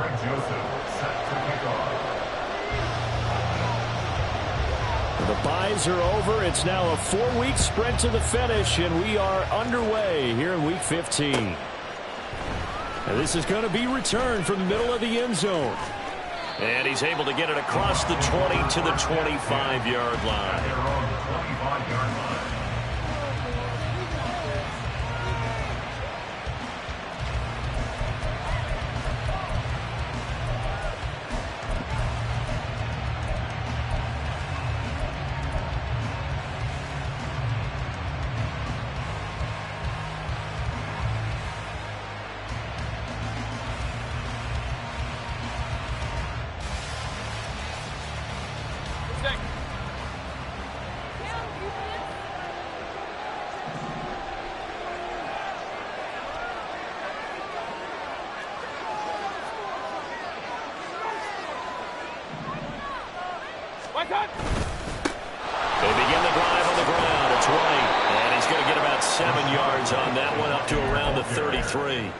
Greg Joseph set to kick off. The byes are over. It's now a 4-week sprint to the finish, and we are underway here in Week 15. And this is going to be returned from the middle of the end zone. And he's able to get it across the 20 to the 25-yard line. They're on the 25-yard line. They begin the drive on the ground. It's White, and he's going to get about 7 yards on that one, up to around the 33.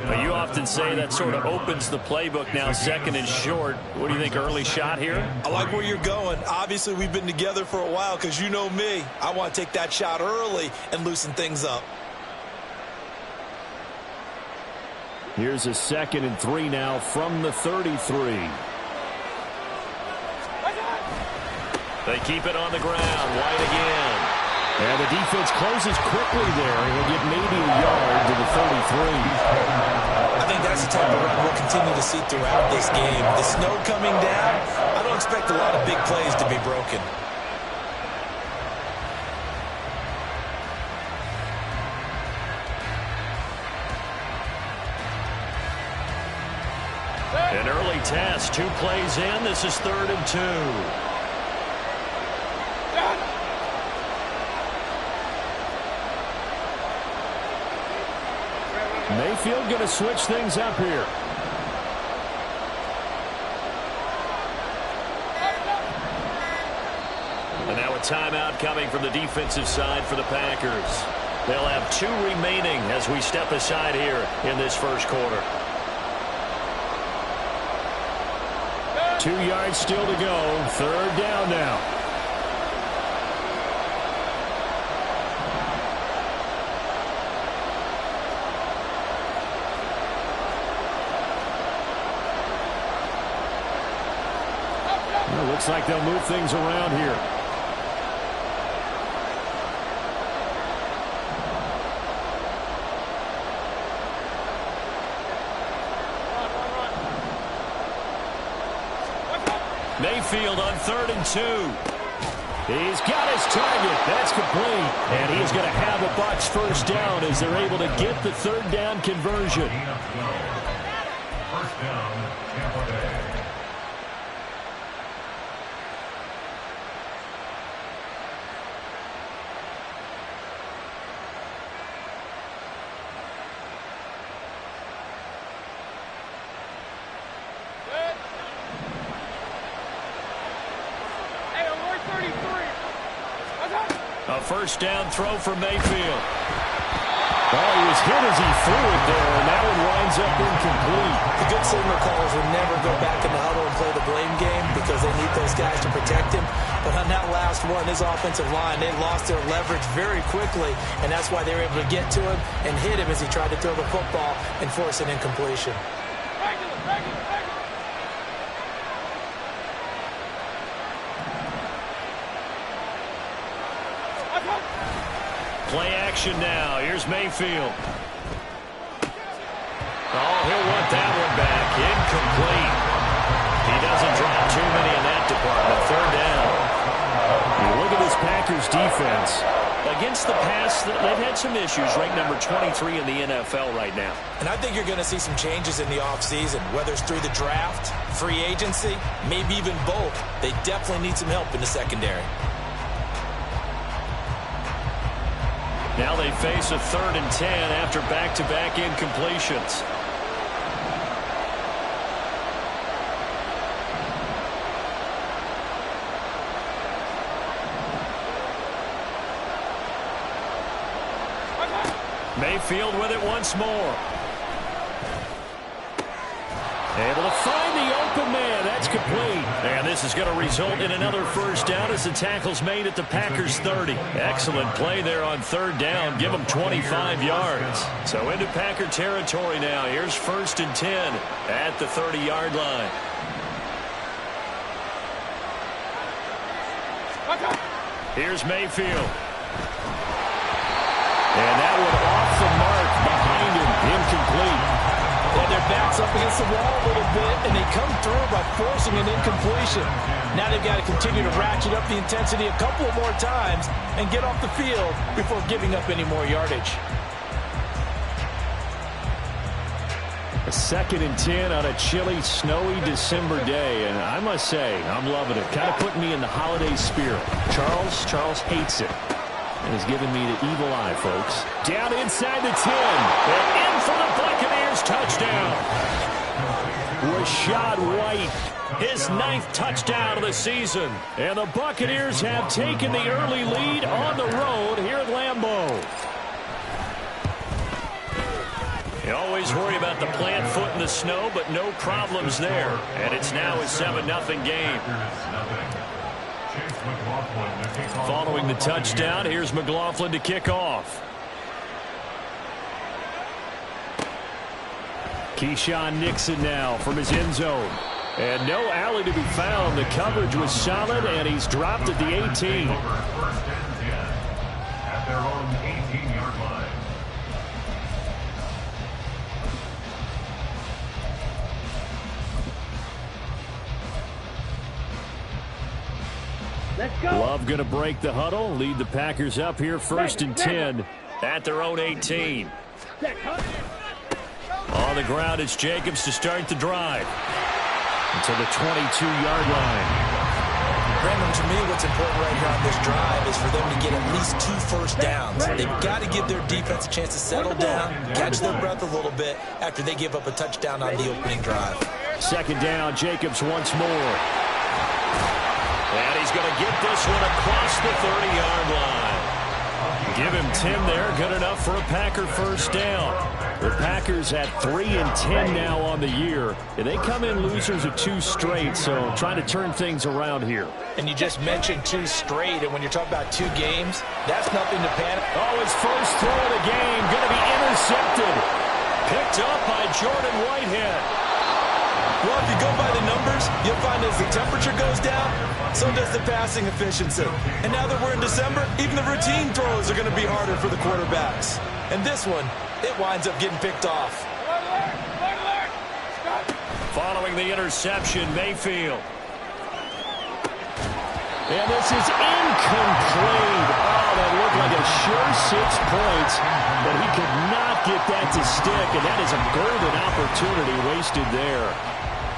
But you often say that sort of opens the playbook now, second and short. What do you think, early shot here? I like where you're going. Obviously, we've been together for a while because you know me. I want to take that shot early and loosen things up. Here's a 2nd and 3 now from the 33. They keep it on the ground. White again. And the defense closes quickly there. He'll get maybe a yard to the 33. I think that's the type of run we'll continue to see throughout this game. The snow coming down, I don't expect a lot of big plays to be broken. An early test. 2 plays in. This is 3rd and 2. Mayfield going to switch things up here. And now a timeout coming from the defensive side for the Packers. They'll have 2 remaining as we step aside here in this first quarter. 2 yards still to go. 3rd down now. Looks like they'll move things around here. Mayfield on 3rd and 2. He's got his target. That's complete. And he's going to have a Bucs first down as they're able to get the 3rd down conversion. First down, Tampa Bay. A first down throw for Mayfield. Oh, he was hit as he threw it there, and that one winds up incomplete. The good signal callers would never go back in the huddle and play the blame game because they need those guys to protect him. But on that last one, his offensive line, they lost their leverage very quickly, and that's why they were able to get to him and hit him as he tried to throw the football and force an incompletion. Play action now. Here's Mayfield. Oh, he'll want that one back. Incomplete. He doesn't drop too many in that department. 3rd down. You look at this Packers defense. Against the pass, they've had some issues. Ranked number 23 in the NFL right now. And I think you're going to see some changes in the offseason, whether it's through the draft, free agency, maybe even both. They definitely need some help in the secondary. Now they face a 3rd and 10 after back-to-back incompletions. Mayfield with it once more. Able to find the open man. That's complete. And this is going to result in another first down as the tackle's made at the Packers 30. Excellent play there on third down. Give them 25 yards. So into Packer territory now. Here's 1st and 10 at the 30-yard line. Here's Mayfield. And that one off the mark behind him. Incomplete. And their back's up against the wall a little bit, and they come through by forcing an incompletion. Now they've got to continue to ratchet up the intensity a couple of more times and get off the field before giving up any more yardage. A 2nd and 10 on a chilly, snowy December day, and I must say, I'm loving it. Kind of putting me in the holiday spirit. Charles hates it. And he's giving me the evil eye, folks. Down inside the 10. And in for the Buccaneers touchdown. Rachaad White, his 9th touchdown of the season. And the Buccaneers have taken the early lead on the road here at Lambeau. You always worry about the plant foot in the snow, but no problems there. And it's now a 7-0 game. Following the touchdown, here's McLaughlin to kick off. Keyshawn Nixon now from his end zone. And no alley to be found. The coverage was solid, and he's dropped at the 18. 1st and 10 at their own 18-yard line. Love going to break the huddle, lead the Packers up here 1st and 10 at their own 18. On the ground, it's Jacobs to start the drive until the 22-yard line. Brandon, to me, what's important right here on this drive is for them to get at least 2 first downs. They've got to give their defense a chance to settle down, catch their breath a little bit after they give up a touchdown on the opening drive. 2nd down, Jacobs once more. And he's going to get this one across the 30-yard line. Give him 10 there, good enough for a Packer first down. The Packers at 3 and 10 now on the year. And they come in losers of 2 straight, so trying to turn things around here. And you just mentioned 2 straight, and when you're talking about 2 games, that's nothing to panic. Oh, his first throw of the game, going to be intercepted. Picked up by Jordan Whitehead. Well, if you go by the numbers, you'll find as the temperature goes down, so does the passing efficiency. And now that we're in December, even the routine throws are going to be harder for the quarterbacks. And this one, it winds up getting picked off. Following the interception, Mayfield. And this is incomplete. Oh, that looked like a sure 6 points, but he could not get that to stick, and that is a golden opportunity wasted there.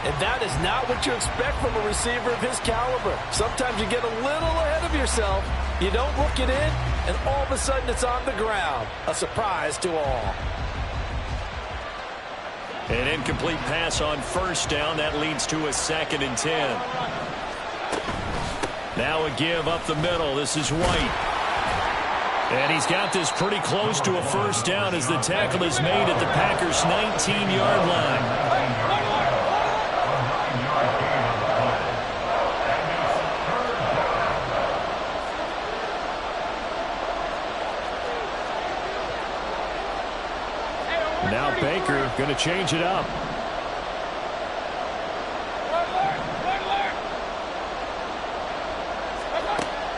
And that is not what you expect from a receiver of his caliber. Sometimes you get a little ahead of yourself. You don't look it in, and all of a sudden it's on the ground. A surprise to all. An incomplete pass on first down. That leads to a 2nd and 10. Now a give up the middle. This is White. And he's got this pretty close to a first down as the tackle is made at the Packers' 19-yard line. Now Baker going to change it up.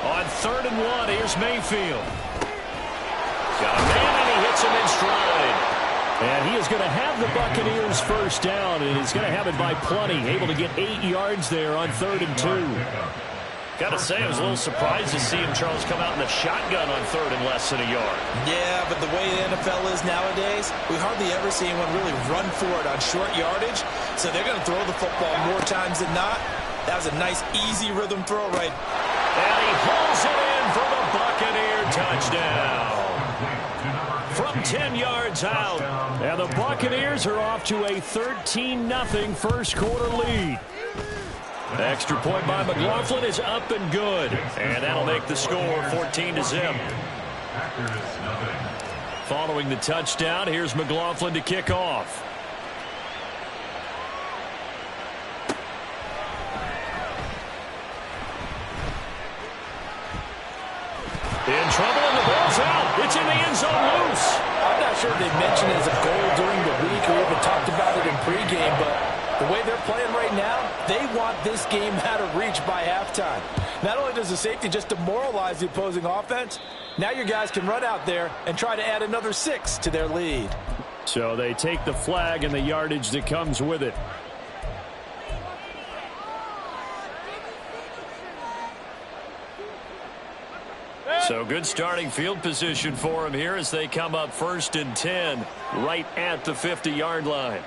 On 3rd and 1, here's Mayfield. Got a man, and he hits him in stride. And he is going to have the Buccaneers first down, and he's going to have it by plenty. Able to get 8 yards there on 3rd and 2. Got to say, I was a little surprised to see him, Charles, come out in the shotgun on 3rd and less than a yard. Yeah, but the way the NFL is nowadays, we hardly ever see anyone really run for it on short yardage. So they're going to throw the football more times than not. That was a nice, easy rhythm throw right. And he hauls it in for the Buccaneer touchdown. From 10 yards out. And the Buccaneers are off to a 13-0 first quarter lead. The extra point by McLaughlin is up and good. And that'll make the score 14-0. Following the touchdown, here's McLaughlin to kick off. sure they mentioned it as a goal during the week or even talked about it in pregame, but the way they're playing right now, they want this game out of reach by halftime. Not only does the safety just demoralize the opposing offense, now your guys can run out there and try to add another 6 to their lead. So they take the flag and the yardage that comes with it. So good starting field position for them here as they come up 1st and 10 right at the 50-yard line.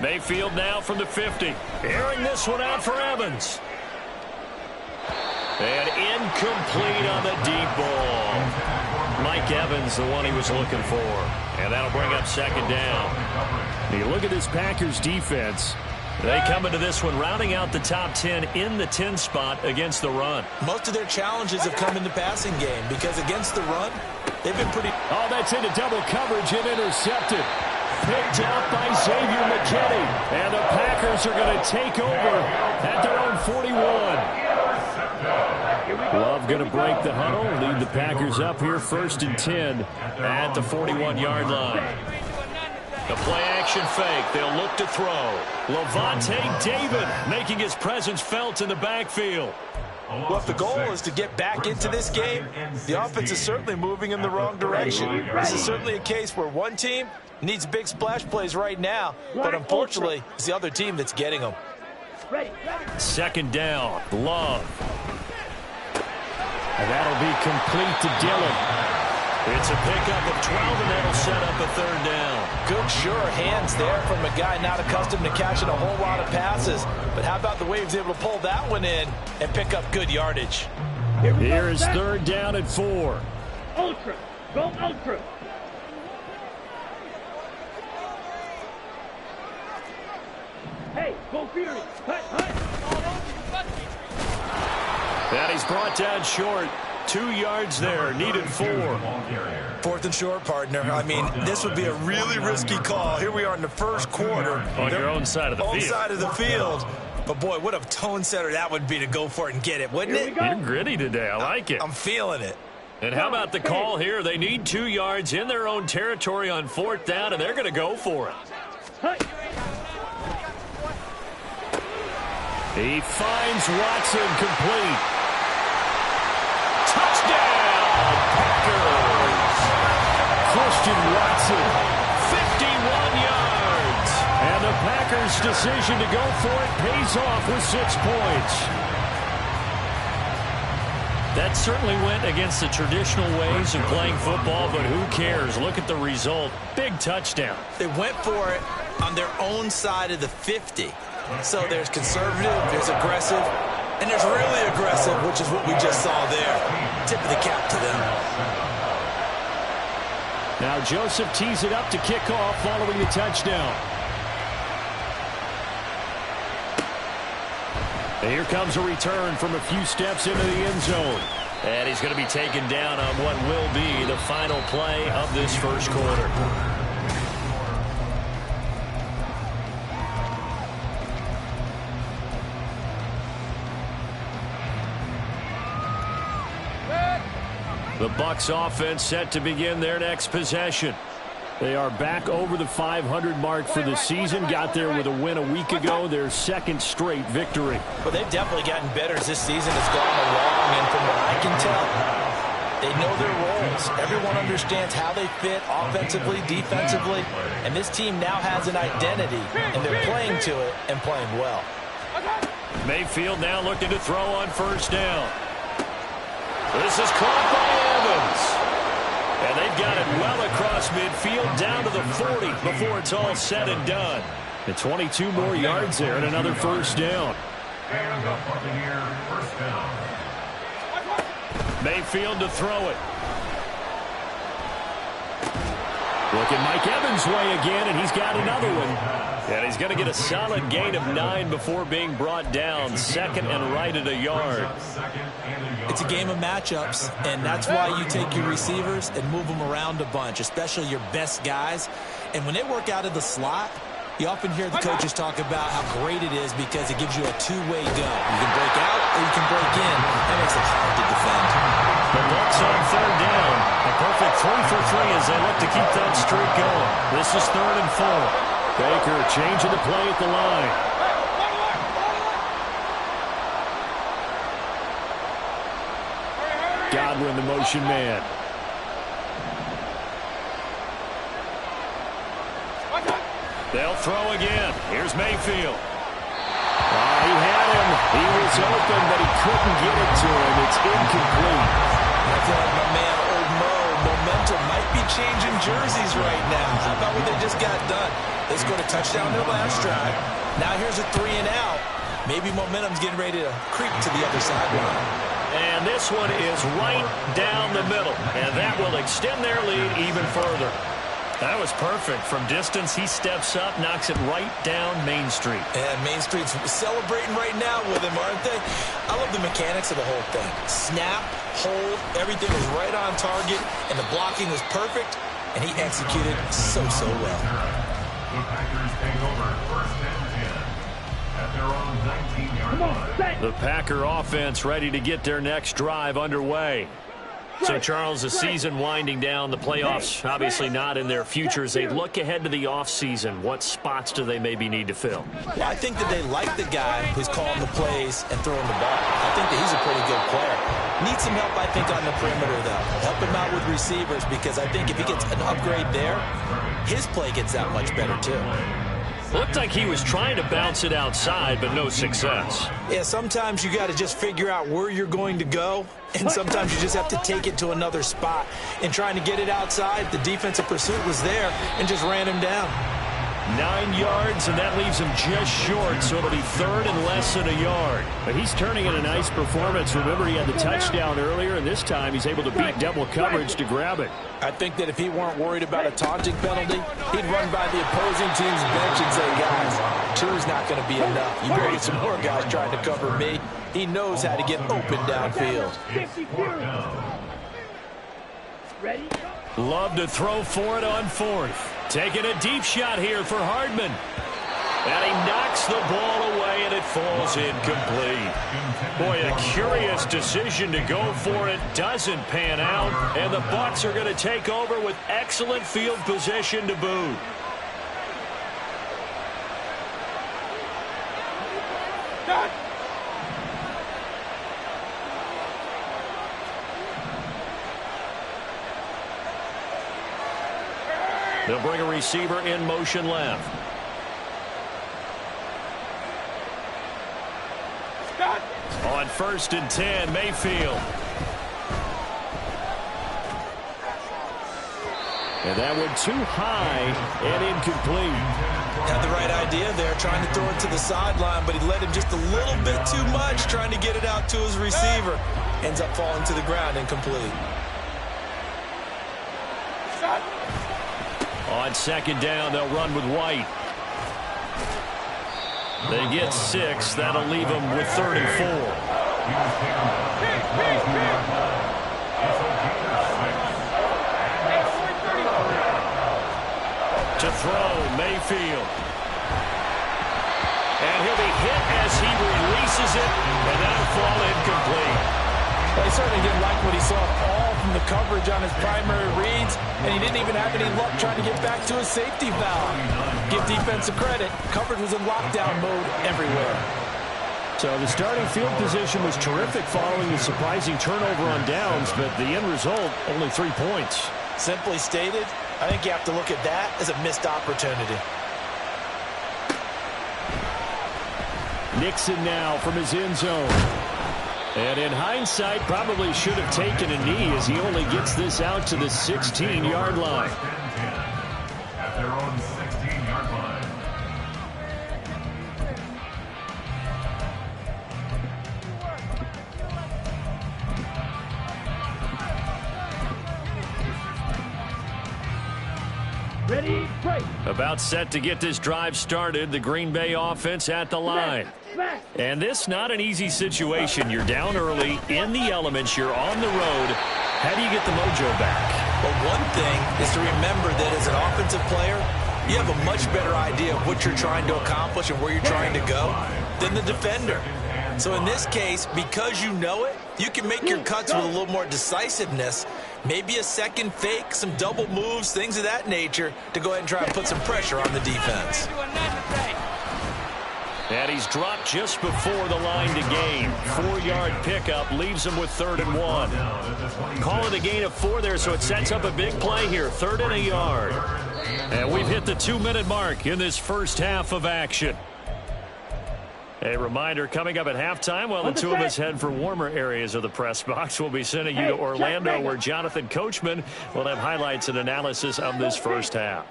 Mayfield now from the 50. Airing this one out for Evans. And incomplete on the deep ball. Mike Evans, the one he was looking for. And that'll bring up 2nd down. You look at this Packers defense. They come into this one rounding out the top 10 in the 10 spot against the run. Most of their challenges have come in the passing game because against the run, they've been pretty... Oh, that's into double coverage and intercepted. Picked out by Xavier McKinney. And the Packers are going to take over at their own 41. Love going to break the huddle, lead the Packers up here 1st and 10 at the 41-yard line. The play-action fake. They'll look to throw. Lavonte David making his presence felt in the backfield. Well, if the goal is to get back into this game, the offense is certainly moving in the wrong direction. This is certainly a case where one team needs big splash plays right now, but unfortunately, it's the other team that's getting them. 2nd down. Love. And that'll be complete to Dillon. It's a pickup of 12, and that'll set up a 3rd down. Good, sure hands there from a guy not accustomed to catching a whole lot of passes. But how about the way he was able to pull that one in and pick up good yardage? Here is 3rd down and 4. Ultra. Go ultra. Hey, go Fury. Hut, hut. And he's brought down short. 2 yards there, needed 4. 4th and short, partner. I mean, this would be a really risky call. Here we are in the 1st quarter. On your own side of the field. Own side of the field. But, boy, what a tone setter that would be to go for it and get it, wouldn't it? You're gritty today. I like it. I'm feeling it. And how about the call here? They need 2 yards in their own territory on 4th down, and they're going to go for it. He finds Watson complete. Touchdown, Packers! Christian Watson, 51 yards. And the Packers' decision to go for it pays off with 6 points. That certainly went against the traditional ways of playing football, but who cares? Look at the result. Big touchdown. They went for it on their own side of the 50. So there's conservative, there's aggressive, and there's really aggressive, which is what we just saw there. Tip of the cap to them. Now Joseph tees it up to kick off following the touchdown. And here comes a return from a few steps into the end zone. And he's going to be taken down on what will be the final play of this 1st quarter. The Bucs offense set to begin their next possession. They are back over the 500 mark for the season. Got there with a win a week ago, their 2nd straight victory. Well, they've definitely gotten better as this season has gone along, and from what I can tell, they know their roles. Everyone understands how they fit offensively, defensively, and this team now has an identity, and they're playing to it and playing well. Mayfield now looking to throw on 1st down. This is caught by Evans. And they've got it well across midfield down to the 40 before it's all said and done. And 22 more yards there and another 1st down. Mayfield to throw it. Look at Mike Evans' way again, and he's got another one. And he's going to get a solid gain of 9 before being brought down. 2nd and right at a yard. It's a game of matchups, and that's why you take your receivers and move them around a bunch, especially your best guys. And when they work out of the slot, you often hear the coaches talk about how great it is because it gives you a two-way go. You can break out or you can break in. That makes it hard to defend. The Bucs six on third down. A perfect 3 for 3 as they look to keep that streak going. This is 3rd and 4. Baker changing the play at the line. Godwin, the motion man. They'll throw again. Here's Mayfield. He had him. He was open, but he couldn't get it to him. It's incomplete. I feel like my man, Old Mo, momentum might be changing jerseys right now. How about what they just got done? They scored a touchdown their last drive. Now here's a 3 and out. Maybe momentum's getting ready to creep to the other sideline. And this one is right down the middle. And that will extend their lead even further. That was perfect. From distance, he steps up, knocks it right down Main Street. And Main Street's celebrating right now with him, aren't they? I love the mechanics of the whole thing. Snap, hold, everything was right on target, and the blocking was perfect, and he executed so well. The Packers take over 1st and 10 at their own 19-yard line. The Packer offense ready to get their next drive underway. So, Charles, the season winding down, the playoffs obviously not in their future. As they look ahead to the offseason, what spots do they maybe need to fill? Well, I think that they like the guy who's calling the plays and throwing the ball. I think that he's a pretty good player. Needs some help, I think, on the perimeter, though. Help him out with receivers, because I think if he gets an upgrade there, his play gets that much better, too. Looked like he was trying to bounce it outside, but no success. Yeah, sometimes you got to just figure out where you're going to go, and sometimes you just have to take it to another spot. In trying to get it outside, the defensive pursuit was there and just ran him down. 9 yards, and that leaves him just short, so it'll be 3rd and less than a yard. But he's turning in a nice performance. Remember, he had the touchdown earlier, and this time he's able to beat double coverage to grab it. I think that if he weren't worried about a taunting penalty, he'd run by the opposing team's bench and say, guys, 2 is not going to be enough. You better get some more guys trying to cover me. He knows how to get open downfield. Ready? Love to throw for it on 4th. Taking a deep shot here for Hardman. And he knocks the ball away, and it falls incomplete. Boy, a curious decision to go for it. Doesn't pan out, and the Bucs are going to take over with excellent field position to boot. They'll bring a receiver in motion left. On 1st and 10, Mayfield. And that went too high and incomplete. Had the right idea there, trying to throw it to the sideline, but he led him just a little bit too much, trying to get it out to his receiver. Ends up falling to the ground, incomplete. On 2nd down, they'll run with White. They get 6. That'll leave them with 34. To throw, Mayfield. And he'll be hit as he releases it, and that'll fall incomplete. Well, he certainly didn't like what he saw all from the coverage on his primary reads, and he didn't even have any luck trying to get back to his safety valve. Give defensive credit. Coverage was in lockdown mode everywhere. So the starting field position was terrific following the surprising turnover on downs, but the end result, only 3 points. Simply stated, I think you have to look at that as a missed opportunity. Nixon now from his end zone. And in hindsight, probably should have taken a knee as he only gets this out to the 16-yard line. At their own 16-yard line. Ready? Break. About set to get this drive started, the Green Bay offense at the line. And this not an easy situation. You're down early, in the elements, you're on the road. How do you get the mojo back? Well, one thing is to remember that as an offensive player, you have a much better idea of what you're trying to accomplish and where you're trying to go than the defender. So in this case, because you know it, you can make your cuts with a little more decisiveness. Maybe a second fake, some double moves, things of that nature to go ahead and try and put some pressure on the defense. And he's dropped just before the line to gain. 4-yard pickup leaves him with 3rd and 1. Call it a gain of 4 there, so it sets up a big play here. 3rd and a yard. And we've hit the 2-minute mark in this first half of action. A reminder, coming up at halftime, while the two of us head for warmer areas of the press box, we'll be sending you to Orlando, where Jonathan Coachman will have highlights and analysis of this first half.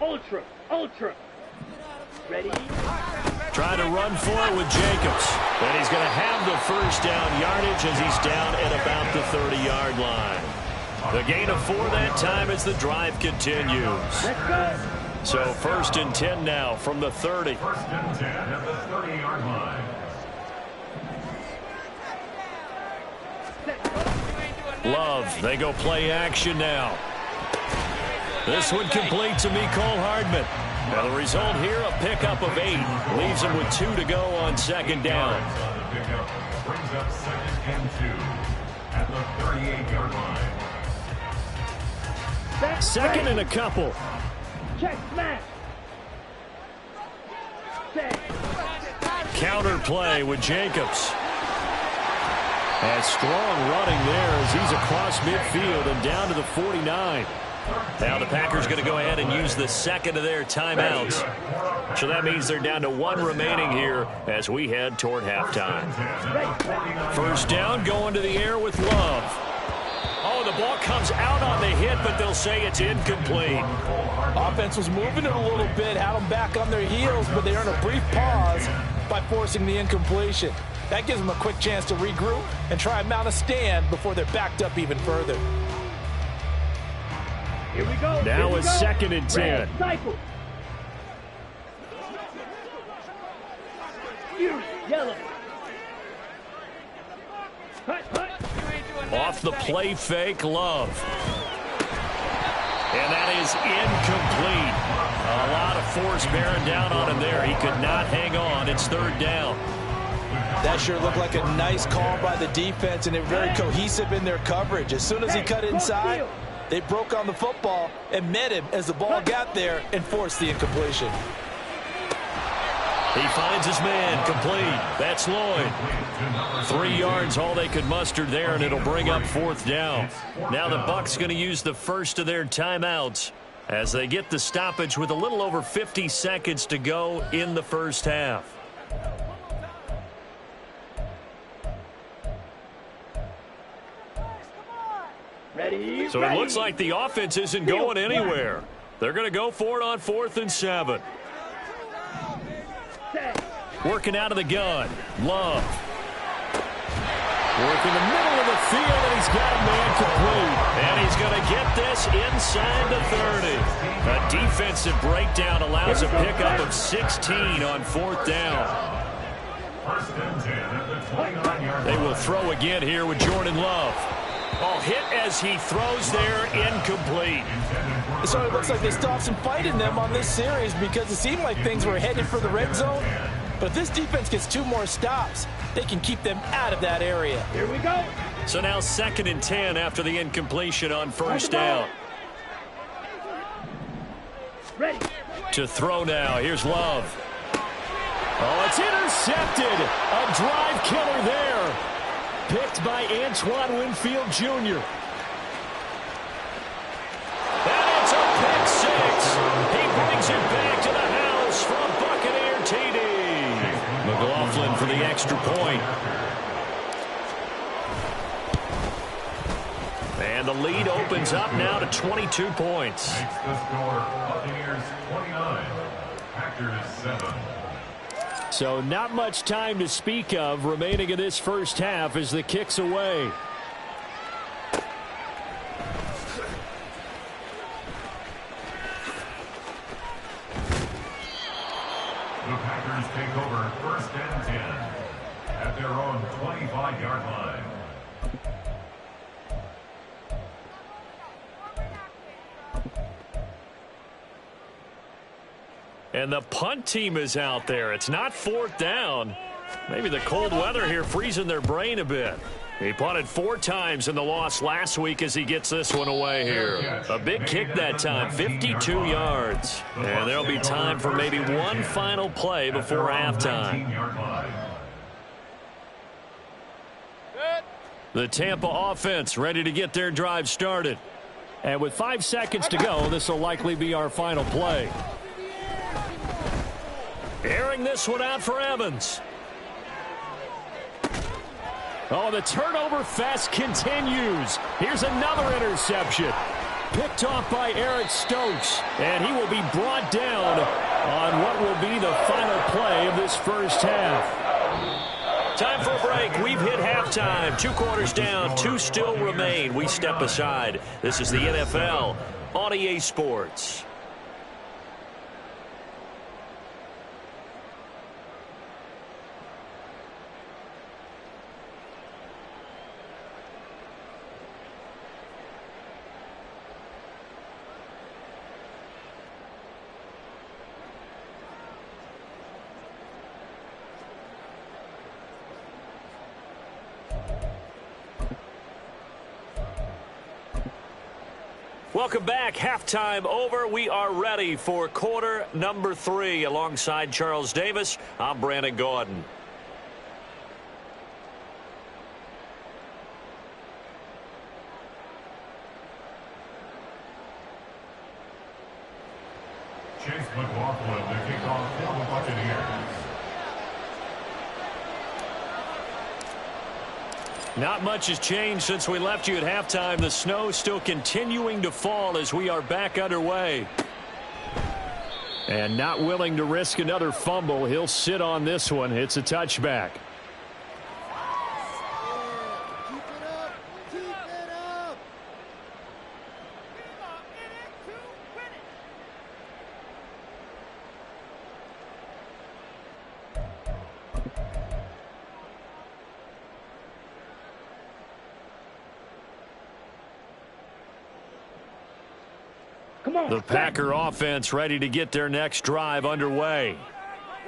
Ultra. Ready? Trying to run for it with Jacobs. And he's going to have the first down yardage as he's down at about the 30-yard line. The gain of 4 that time as the drive continues. Let's go. So 1st and 10 now from the 30. 1st and 10 at the 30-yard line. Love, they go play action now. This one complete to Mecole Hardman. Now the result here, a pickup of 8. Leaves him with 2 to go on 2nd down. Brings up 2nd and 2 at the 38-yard line. 2nd and a couple. Check smash. Counter play with Jacobs. And strong running there as he's across midfield and down to the 49. Now the Packers going to go ahead and use the 2nd of their timeouts. So that means they're down to 1 remaining here as we head toward halftime. 1st down, going to the air with Love. Oh, the ball comes out on the hit, but they'll say it's incomplete. Offense was moving it a little bit, had them back on their heels, but they earned a brief pause by forcing the incompletion. That gives them a quick chance to regroup and try and mount a stand before they're backed up even further. Here we go. Now it's 2nd and 10. Cycle. Yellow. Off the play fake, Love. And that is incomplete. A lot of force bearing down on him there. He could not hang on. It's 3rd down. That sure looked like a nice call by the defense, and they're very cohesive in their coverage. As soon as he cut inside, they broke on the football and met him as the ball got there and forced the incompletion. He finds his man, complete. That's Lloyd. 3 yards, all they could muster there, and it'll bring up 4th down. Now the Bucs going to use the first of their timeouts as they get the stoppage with a little over 50 seconds to go in the first half. Ready? So it looks like the offense isn't going anywhere. They're going to go for it on 4th and 7. Working out of the gun. Love. Working the middle of the field, and he's got a man complete. And he's going to get this inside the 30. A defensive breakdown allows a pickup of 16 on 4th down. 1st and 10 at the 29-yard line. They will throw again here with Jordan Love. Oh, hit as he throws there, incomplete. So it looks like they stopped some fight in them on this series because it seemed like things were headed for the red zone. But if this defense gets 2 more stops, they can keep them out of that area. Here we go. So now 2nd and 10 after the incompletion on 1st down. Ready. To throw now. Here's Love. Oh, it's intercepted. A drive killer there. Picked by Antoine Winfield Jr. And it's a pick 6. He brings it back to the house from Buccaneer TD. McLaughlin for the extra point. And the lead opens up now to 22 points. Makes the score Buccaneers 29, Packers 7. So not much time to speak of remaining in this first half as the kick's away. The Packers take over 1st and 10 at their own 25-yard line. And the punt team is out there. It's not fourth down. Maybe the cold weather here freezing their brain a bit. He punted 4 times in the loss last week as he gets this one away here. A big kick that time, 52 yards. And there'll be time for maybe one final play before halftime. The Tampa offense ready to get their drive started. And with 5 seconds to go, this will likely be our final play. Airing this one out for Evans. Oh, the turnover fest continues. Here's another interception. Picked off by Eric Stokes. And he will be brought down on what will be the final play of this first half. Time for a break. We've hit halftime. 2 quarters down. 2 still remain. We step aside. This is the NFL on EA Sports. Welcome back. Halftime over. We are ready for quarter number 3. Alongside Charles Davis, I'm Brandon Gaudin. Chase McLaughlin, the kickoff for the Buccaneers. Not much has changed since we left you at halftime. The snow still continuing to fall as we are back underway. And not willing to risk another fumble. He'll sit on this one. It's a touchback. The Packer offense ready to get their next drive underway.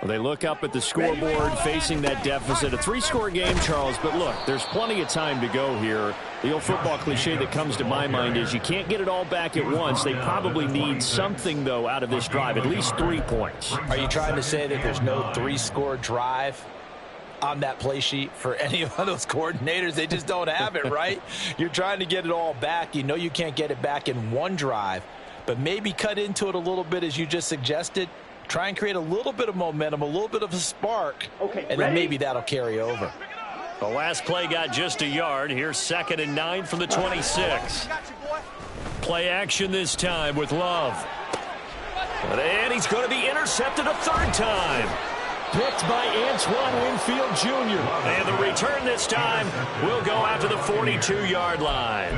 Well, they look up at the scoreboard facing that deficit. A 3-score game, Charles, but look, there's plenty of time to go here. The old football cliche that comes to my mind is you can't get it all back at once. They probably need something, though, out of this drive, at least 3 points. Are you trying to say that there's no 3-score drive on that play sheet for any of those coordinators? They just don't have it, right? You're trying to get it all back. You know you can't get it back in one drive. But maybe cut into it a little bit as you just suggested. Try and create a little bit of momentum, a little bit of a spark, and then maybe that'll carry over. The last play got just a yard. Here's 2nd and 9 from the 26. Play action this time with Love. And he's going to be intercepted a 3rd time. Picked by Antoine Winfield Jr. And the return this time will go out to the 42-yard line.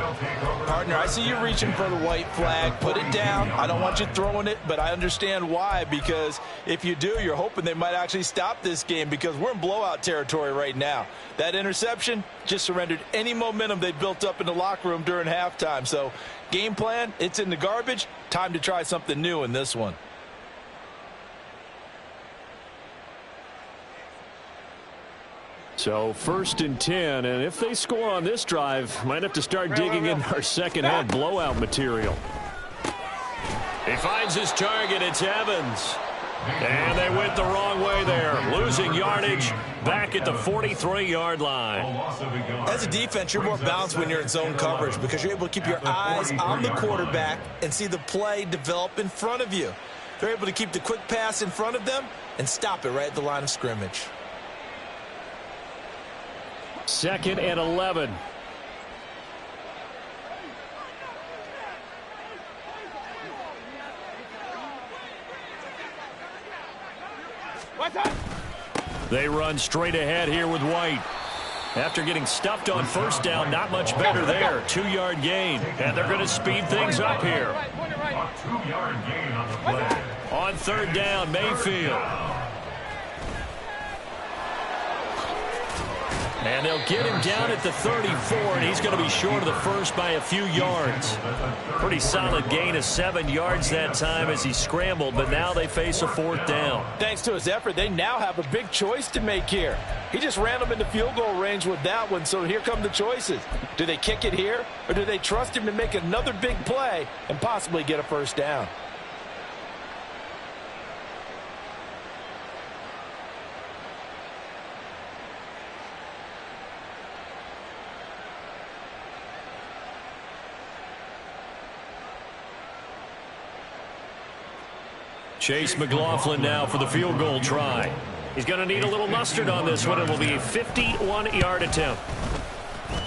Partner, I see you reaching for the white flag. Put it down. I don't want you throwing it, but I understand why. Because if you do, you're hoping they might actually stop this game because we're in blowout territory right now. That interception just surrendered any momentum they built up in the locker room during halftime. So game plan, it's in the garbage. Time to try something new in this one. So 1st and 10, and if they score on this drive, might have to start digging in our second half blowout material. He finds his target. It's Evans. And they went the wrong way there, losing yardage back at the 43-yard line. As a defense, you're more balanced when you're in zone coverage because you're able to keep your eyes on the quarterback and see the play develop in front of you. They're able to keep the quick pass in front of them and stop it right at the line of scrimmage. 2nd and 11. They run straight ahead here with White. After getting stuffed on 1st down, not much better there. 2-yard gain. And they're going to speed things up here. A 2-yard gain on the play. On 3rd down, Mayfield. And they'll get him down at the 34, and he's going to be short of the first by a few yards. Pretty solid gain of 7 yards that time as he scrambled, but now they face a 4th down. Thanks to his effort, they now have a big choice to make here. He just ran them into field goal range with that one, so here come the choices. Do they kick it here, or do they trust him to make another big play and possibly get a first down? Chase McLaughlin now for the field goal try. He's going to need a little mustard on this one. It will be a 51-yard attempt.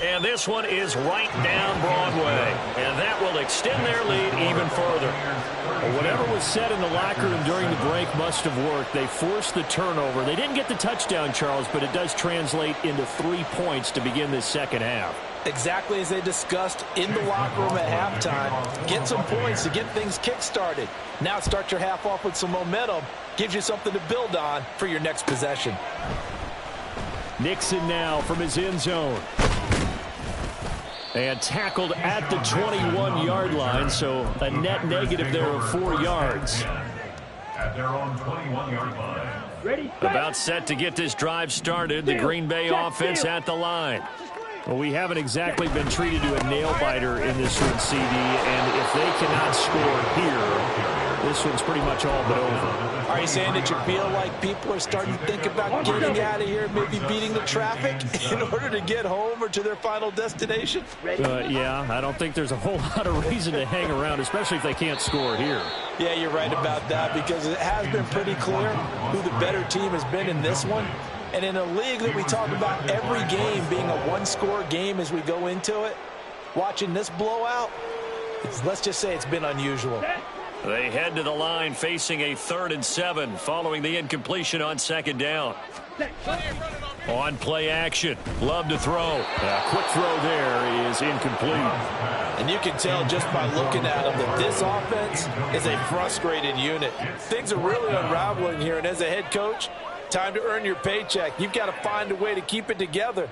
And this one is right down Broadway. And that will extend their lead even further. Well, whatever was said in the locker room during the break must have worked. They forced the turnover. They didn't get the touchdown, Charles, but it does translate into 3 points to begin this second half. Exactly as they discussed in the locker room at halftime. Get some points to get things kick-started. Now start your half off with some momentum. Gives you something to build on for your next possession. Nixon now from his end zone. And tackled at the 21-yard line, so a net negative there of 4 yards. At their own 21-yard line. Ready, About set to get this drive started. The Green Bay offense at the line. Well, we haven't exactly been treated to a nail-biter in this one, CD, and if they cannot score here, this one's pretty much all but over. Are you saying that you feel like people are starting to think about getting out of here, maybe beating the traffic in order to get home or to their final destination? Yeah, I don't think there's a whole lot of reason to hang around, especially if they can't score here. Yeah, you're right about that, because it has been pretty clear who the better team has been in this one. And in a league that we talk about every game being a one-score game as we go into it, watching this blowout, let's just say it's been unusual. They head to the line facing a 3rd and 7 following the incompletion on 2nd down. On play action, Love to throw. A quick throw there is incomplete. And you can tell just by looking at them that this offense is a frustrated unit. Things are really unraveling here, and as a head coach, time to earn your paycheck. You've got to find a way to keep it together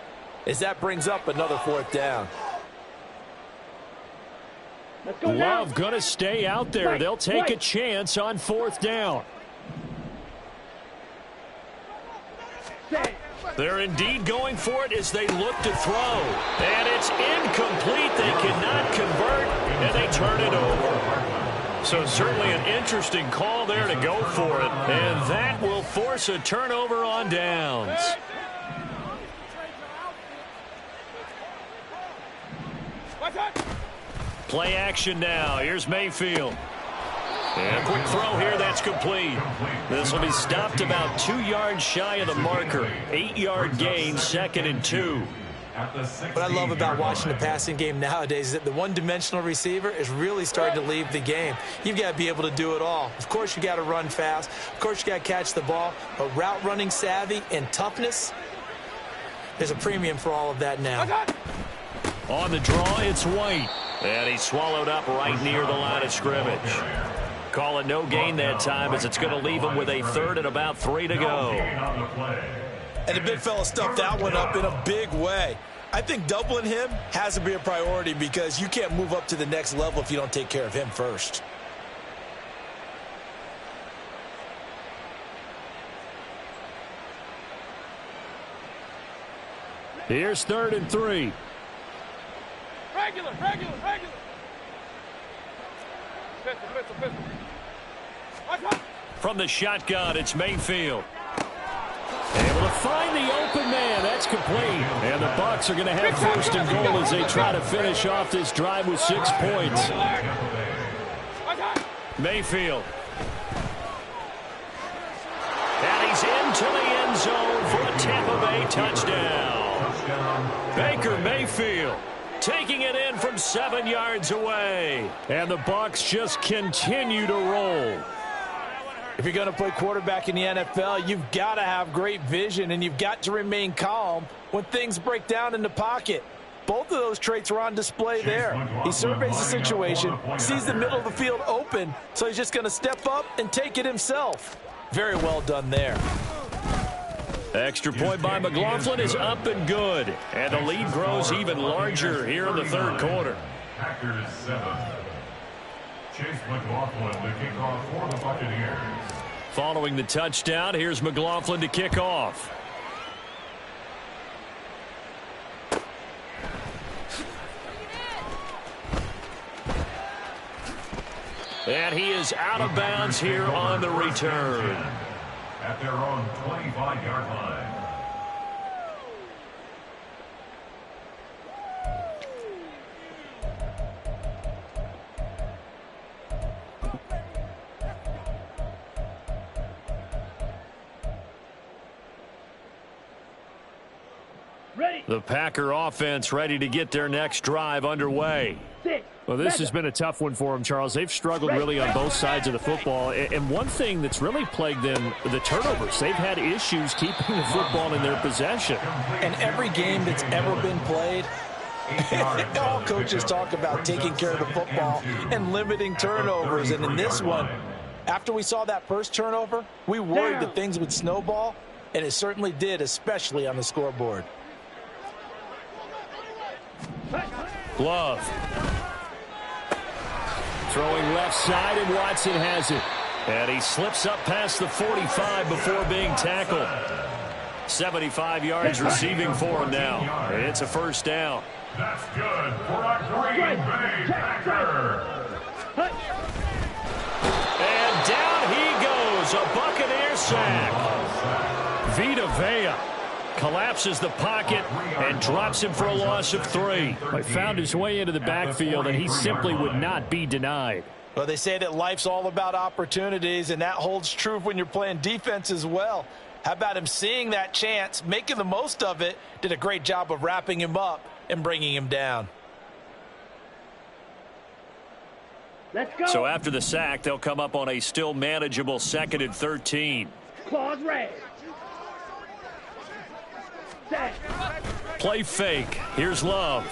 as that brings up another 4th down. Love going to stay out there. They'll take a chance on 4th down. They're indeed going for it as they look to throw. And it's incomplete. They cannot convert, and they turn it over. So certainly an interesting call there to go for it. And that will force a turnover on downs. Play action now. Here's Mayfield. And a quick throw here. That's complete. This will be stopped about 2 yards shy of the marker. 8-yard gain, 2nd and 2. What I love about watching the passing game nowadays is that the one-dimensional receiver is really starting to leave the game. You've got to be able to do it all. Of course, you got to run fast. Of course, you got to catch the ball. But route running savvy and toughness, there's a premium for all of that now. On the draw, it's White. And he's swallowed up right near the line of scrimmage. Call it no gain that time as it's going to leave him with a 3rd and about 3 to go. And the big fella stuffed that one up in a big way. I think doubling him has to be a priority because you can't move up to the next level if you don't take care of him first. Here's 3rd and 3. Regular. From the shotgun, it's Mayfield. Able to find the open man. That's complete. And the Bucs are going to have 1st and goal as they try to finish off this drive with 6 points. Mayfield. And he's into the end zone for a Tampa Bay touchdown. Baker Mayfield taking it in from 7 yards away. And the Bucs just continue to roll. If you're going to play quarterback in the NFL, you've got to have great vision, and you've got to remain calm when things break down in the pocket. Both of those traits are on display there. He surveys the situation, sees the middle of the field open, so he's just going to step up and take it himself. Very well done there. Extra point by McLaughlin is up and good. And the lead grows even larger here in the third quarter. Packers 7. Chase McLaughlin to kick off for the Buccaneers. Following the touchdown, here's McLaughlin to kick off. And he is out of bounds here on the return. At their own 25-yard line. The Packer offense ready to get their next drive underway. Well, this has been a tough one for them, Charles. They've struggled really on both sides of the football. And one thing that's really plagued them, the turnovers. They've had issues keeping the football in their possession. And every game that's ever been played, all coaches talk about taking care of the football and limiting turnovers. And in this one, after we saw that first turnover, we worried that things would snowball, and it certainly did, especially on the scoreboard. Love. Throwing left side, and Watson has it. And he slips up past the 45 before being tackled. 75 yards receiving for him now. It's a first down. That's good for a Green Bay Packer. And down he goes. A Buccaneer sack. Vita Vea collapses the pocket and drops him for a loss of 3. He found his way into the backfield, and he simply would not be denied. Well, they say that life's all about opportunities, and that holds true when you're playing defense as well. How about him seeing that chance, making the most of it, did a great job of wrapping him up and bringing him down. Let's go. So after the sack, they'll come up on a still manageable 2nd and 13. Claws red. Play fake. Here's Love.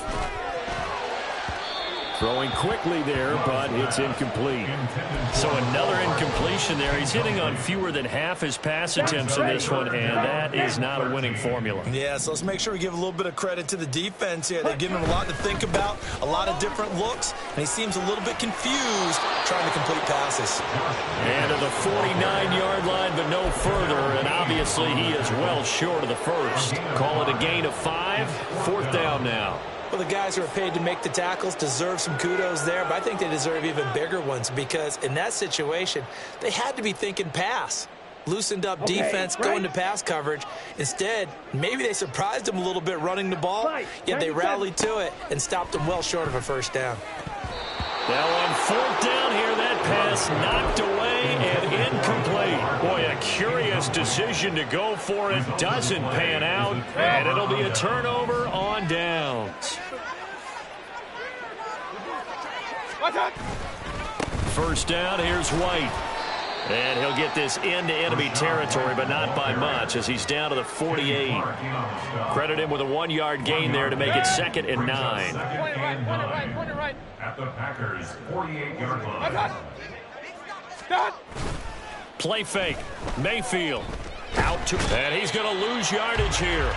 Throwing quickly there, but it's incomplete. So another incompletion there. He's hitting on fewer than half his pass attempts in this one, and that is not a winning formula. Yeah, so let's make sure we give a little bit of credit to the defense here. They've given him a lot to think about, a lot of different looks, and he seems a little bit confused trying to complete passes. And to the 49-yard line, but no further, and obviously he is well short of the first. Call it a gain of 5, 4th down now. Well, the guys who are paid to make the tackles deserve some kudos there, but I think they deserve even bigger ones because in that situation, they had to be thinking pass. Loosened up defense, going to pass coverage. Instead, maybe they surprised them a little bit running the ball, yet they rallied to it and stopped them well short of a first down. Now on 4th down here, that pass knocked away and incomplete. Boy, a curious decision to go for it. Doesn't pan out, and it'll be a turnover on downs. First down, here's White. And he'll get this into enemy territory, but not by much as he's down to the 48. Credit him with a 1-yard gain there to make it 2nd and 9. Point it right. At the Packers' 48-yard line. Play fake. Mayfield out to, and he's going to lose yardage here.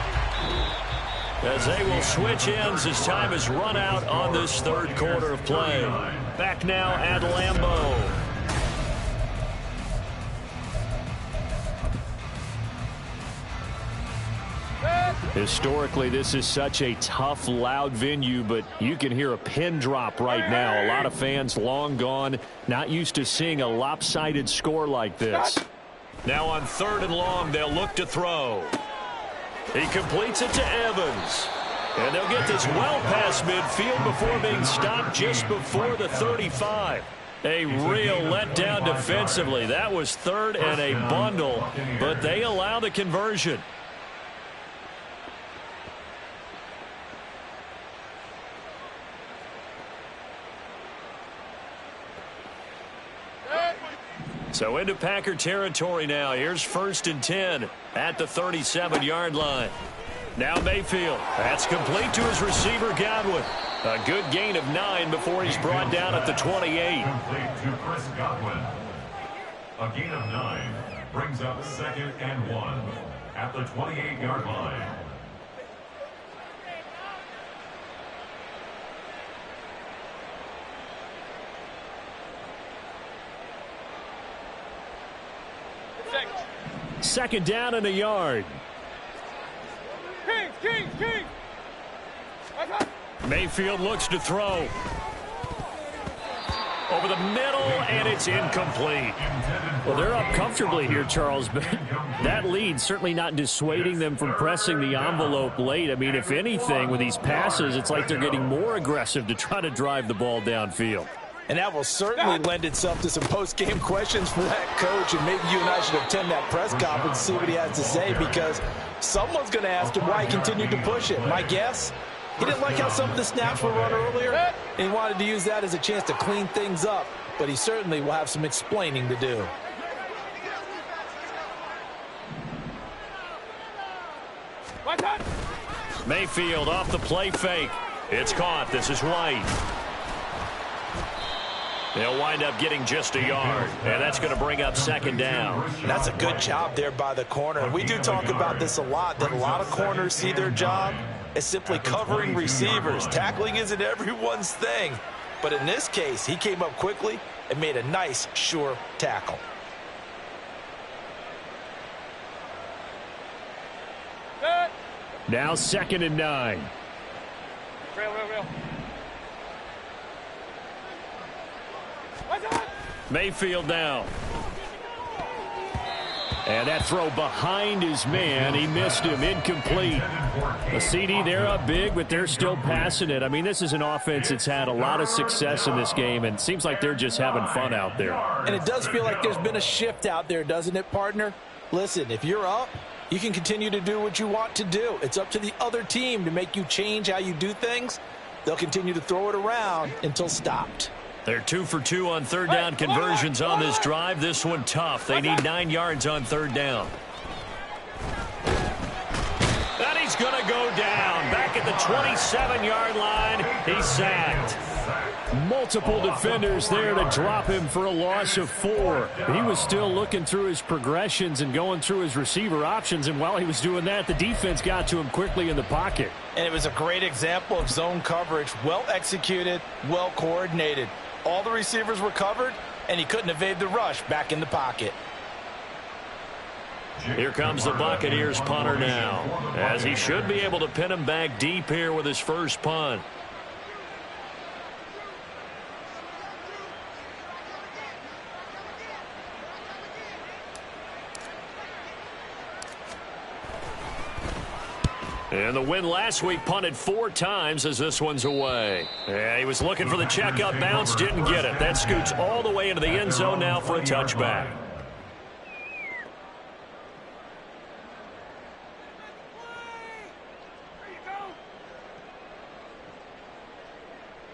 As they will switch ends as time is run out on this 3rd quarter of play. Back now at Lambeau. Historically, this is such a tough, loud venue, but you can hear a pin drop right now. A lot of fans long gone, not used to seeing a lopsided score like this. Now on 3rd and long, they'll look to throw. He completes it to Evans. And they'll get this well past midfield before being stopped just before the 35. A real letdown defensively. That was 3rd and a bundle, but they allow the conversion. So into Packer territory now. Here's 1st and 10 at the 37-yard line. Now Mayfield. That's complete to his receiver, Godwin. A good gain of 9 before he's brought down at the 28. Complete to Chris Godwin. A gain of 9 brings up 2nd and 1. at the 28-yard line. Second down and a yard. King. Mayfield looks to throw. Over the middle, and it's incomplete. Well, they're up comfortably here, Charles, but that lead certainly not dissuading them from pressing the envelope late. I mean, if anything, with these passes, it's like they're getting more aggressive to try to drive the ball downfield. And that will certainly lend itself to some post-game questions for that coach, and maybe you and I should attend that press conference and see what he has to say, because someone's going to ask him why he continued to push it. My guess, he didn't like how some of the snaps were run earlier, and he wanted to use that as a chance to clean things up, but he certainly will have some explaining to do. Mayfield off the play fake. It's caught. This is White. They'll wind up getting just a yard, and that's going to bring up second down. That's a good job there by the corner. We do talk about this a lot, that a lot of corners see their job as simply covering receivers. Tackling isn't everyone's thing, but in this case, he came up quickly and made a nice, sure tackle. Now 2nd and 9. Real. Mayfield now. And that throw behind his man. He missed him. Incomplete. The CD, they're up big, but they're still passing it. I mean, this is an offense that's had a lot of success in this game, and it seems like they're just having fun out there. And it does feel like there's been a shift out there, doesn't it, partner? Listen, if you're up, you can continue to do what you want to do. It's up to the other team to make you change how you do things. They'll continue to throw it around until stopped. They're 2 for 2 on third down conversions on this drive. This one tough. They need 9 yards on third down. And he's going to go down. Back at the 27-yard line. He's sacked. Multiple defenders there to drop him for a loss of 4. He was still looking through his progressions and going through his receiver options, and while he was doing that, the defense got to him quickly in the pocket. And it was a great example of zone coverage. Well executed, well coordinated. All the receivers were covered, and he couldn't evade the rush back in the pocket. Here comes the Buccaneers punter now, as he should be able to pin him back deep here with his first punt. And the win last week, punted 4 times as this one's away. Yeah, he was looking for the checkup bounce, didn't get it. That scoots all the way into the end zone now for a touchback.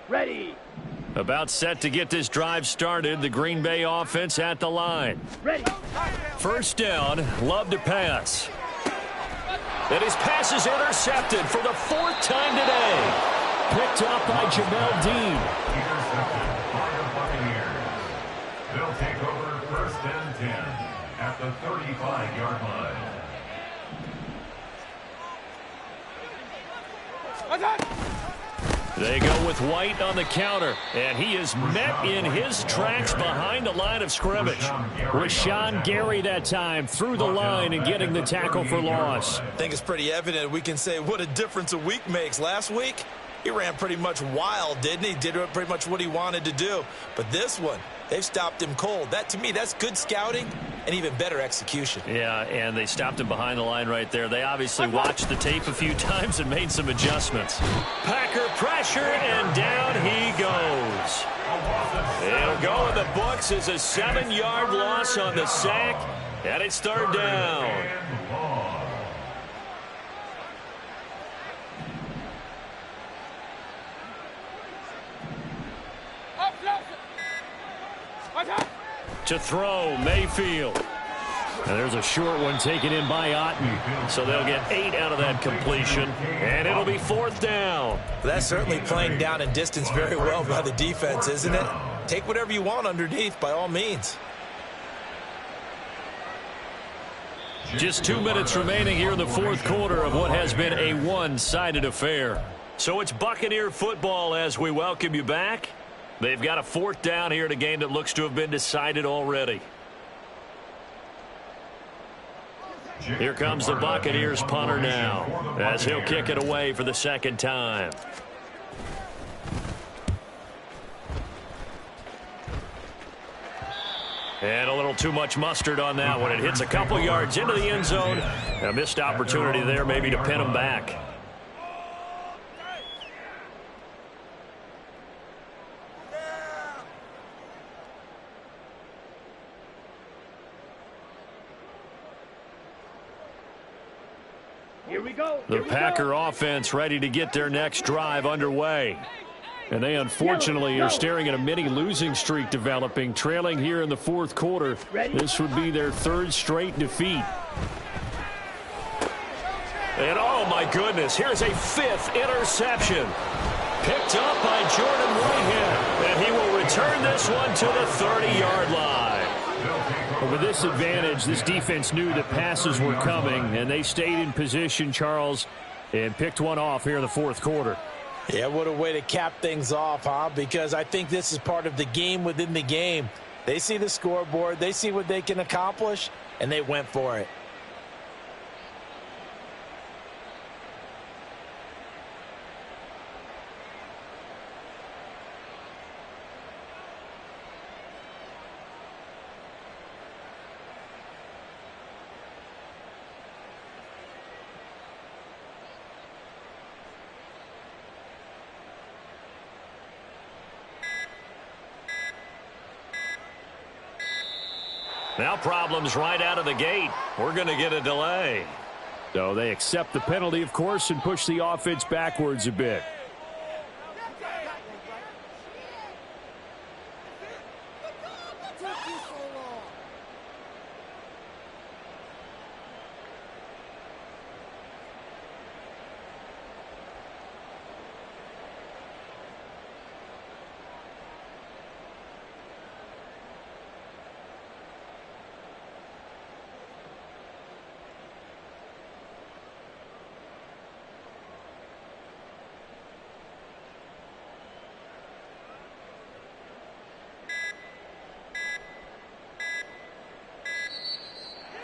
Ready. About set to get this drive started. The Green Bay offense at the line. Ready. First down, Love to pass. And his pass is intercepted for the 4th time today. Picked up by Jamel Dean. Intercepted by the Buccaneers. They'll take over 1st and 10 at the 35-yard line. They go with White on the counter, and he is met in his tracks behind the line of scrimmage. Rashawn Gary that time through the line and getting the tackle for loss. I think it's pretty evident we can say what a difference a week makes. Last week, he ran pretty much wild, didn't he? Did pretty much what he wanted to do. But this one, they've stopped him cold. That, to me, that's good scouting and even better execution. Yeah, and they stopped him behind the line right there. They obviously watched the tape a few times and made some adjustments. Packer pressure, and down he goes. It'll go in the books as a 7-yard loss on the sack, and it's 3rd down. To throw, Mayfield. And there's a short one taken in by Otten. So they'll get 8 out of that completion, and it'll be 4th down. That's certainly playing down in distance very well by the defense, isn't it? Take whatever you want underneath, by all means. Just 2 minutes remaining here in the fourth quarter of what has been a one-sided affair. So it's Buccaneer football as we welcome you back. They've got a fourth down here in a game that looks to have been decided already. Here comes the Buccaneers punter now as he'll kick it away for the second time. And a little too much mustard on that one. It hits a couple yards into the end zone. A missed opportunity there maybe to pin him back. Here we go. The Packer offense ready to get their next drive underway. And they unfortunately are staring at a mini losing streak developing, trailing here in the fourth quarter. This would be their third straight defeat. And oh my goodness, here's a fifth interception. Picked up by Jordan Whitehead. And he will return this one to the 30-yard line. But with this advantage, this defense knew that passes were coming, and they stayed in position, Charles, and picked one off here in the fourth quarter. Yeah, what a way to cap things off, huh? Because I think this is part of the game within the game. They see the scoreboard, they see what they can accomplish, and they went for it. Now problems right out of the gate. We're going to get a delay. So they accept the penalty, of course, and push the offense backwards a bit.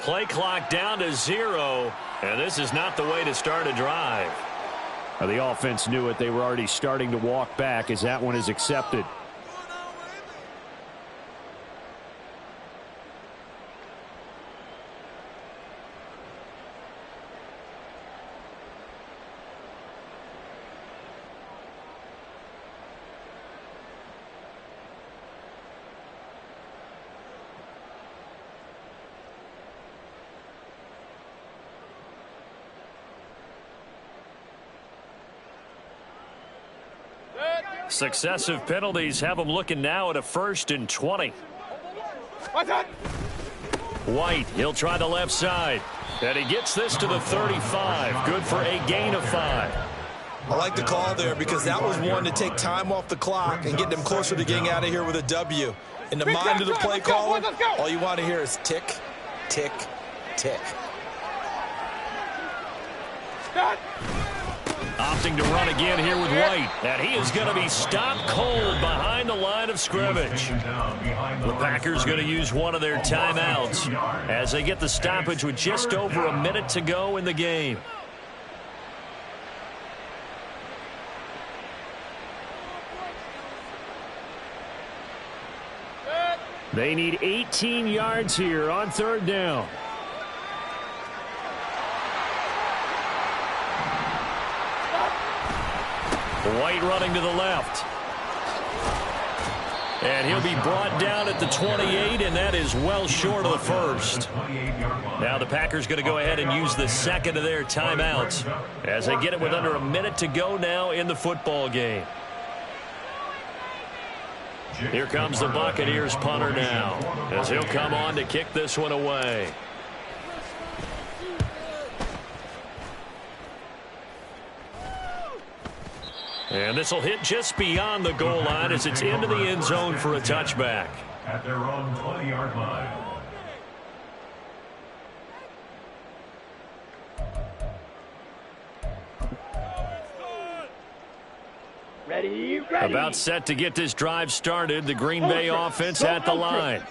Play clock down to 0, and this is not the way to start a drive. The offense knew it. They were already starting to walk back as that one is accepted. Successive penalties have them looking now at a 1st and 20. White, he'll try the left side. And he gets this to the 35. Good for a gain of 5. I like the call there because that was one to take time off the clock and get them closer to getting out of here with a W. In the mind of the play caller, all you want to hear is tick, tick, tick. Opting to run again here with White. And he is going to be stopped cold behind the line of scrimmage. The Packers going to use one of their timeouts as they get the stoppage with just over a minute to go in the game. They need 18 yards here on 3rd down. White running to the left. And he'll be brought down at the 28, and that is well short of the 1st. Now the Packers going to go ahead and use the 2nd of their timeouts as they get it with under a minute to go now in the football game. Here comes the Buccaneers punter now as he'll come on to kick this one away. And this will hit just beyond the goal line as it's into the end zone for a touchback. At their own 20-yard line. Ready. About set to get this drive started. The Green Bay offense at the line.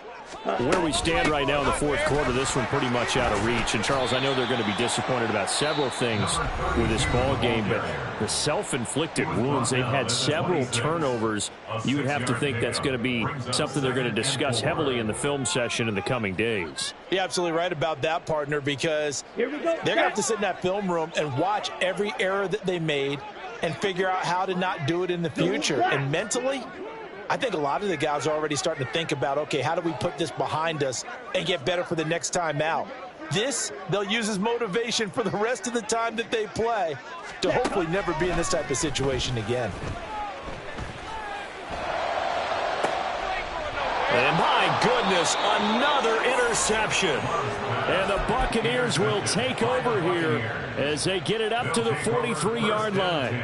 Where we stand right now in the fourth quarter, this one pretty much out of reach. And, Charles, I know they're going to be disappointed about several things with this ball game, but the self-inflicted wounds, they've had several turnovers. You would have to think that's going to be something they're going to discuss heavily in the film session in the coming days. You're absolutely right about that, partner, because they're going to have to sit in that film room and watch every error that they made and figure out how to not do it in the future. And mentally, I think a lot of the guys are already starting to think about, okay, how do we put this behind us and get better for the next time out? This, they'll use as motivation for the rest of the time that they play to hopefully never be in this type of situation again. And my goodness, another interception. And the Buccaneers will take over here as they get it up to the 43-yard line.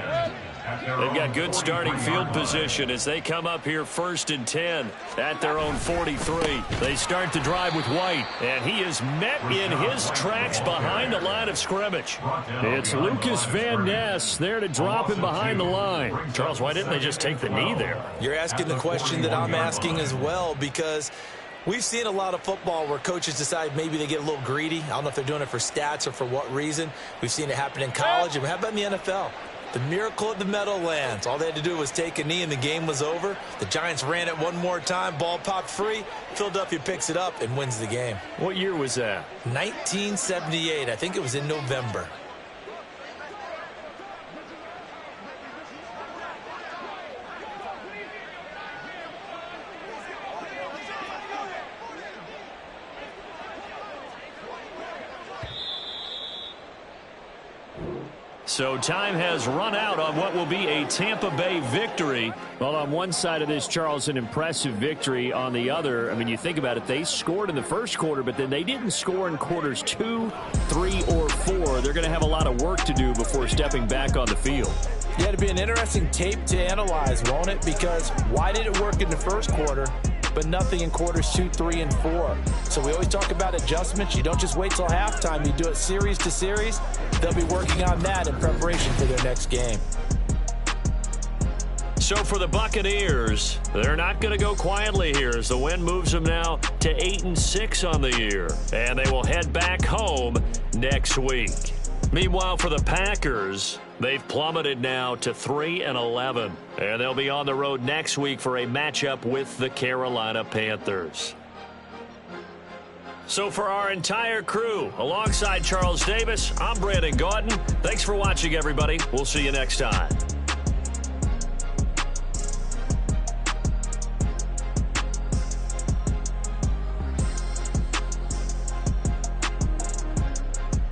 They've got good starting field position as they come up here 1st and 10 at their own 43. They start the drive with White, and he is met in his tracks behind the line of scrimmage. It's Lucas Van Ness there to drop him behind the line. Charles, why didn't they just take the knee there? You're asking the question that I'm asking as well, because we've seen a lot of football where coaches decide maybe they get a little greedy. I don't know if they're doing it for stats or for what reason. We've seen it happen in college, and how about in the NFL? The miracle of the Meadowlands. All they had to do was take a knee and the game was over. The Giants ran it one more time. Ball popped free. Philadelphia picks it up and wins the game. What year was that? 1978. I think it was in November. So time has run out on what will be a Tampa Bay victory. Well, on one side of this, Charles, an impressive victory. On the other, I mean, you think about it, they scored in the first quarter, but then they didn't score in quarters 2, 3, or 4. They're going to have a lot of work to do before stepping back on the field. Yeah, it'll be an interesting tape to analyze, won't it? Because why did it work in the first quarter, but nothing in quarters 2, 3, and 4? So we always talk about adjustments. You don't just wait till halftime. You do it series to series. They'll be working on that in preparation for their next game. So for the Buccaneers, they're not going to go quietly here as the win moves them now to 8-6 on the year. And they will head back home next week. Meanwhile, for the Packers, they've plummeted now to 3-11. And they'll be on the road next week for a matchup with the Carolina Panthers. So for our entire crew, alongside Charles Davis, I'm Brandon Gaudin. Thanks for watching, everybody. We'll see you next time.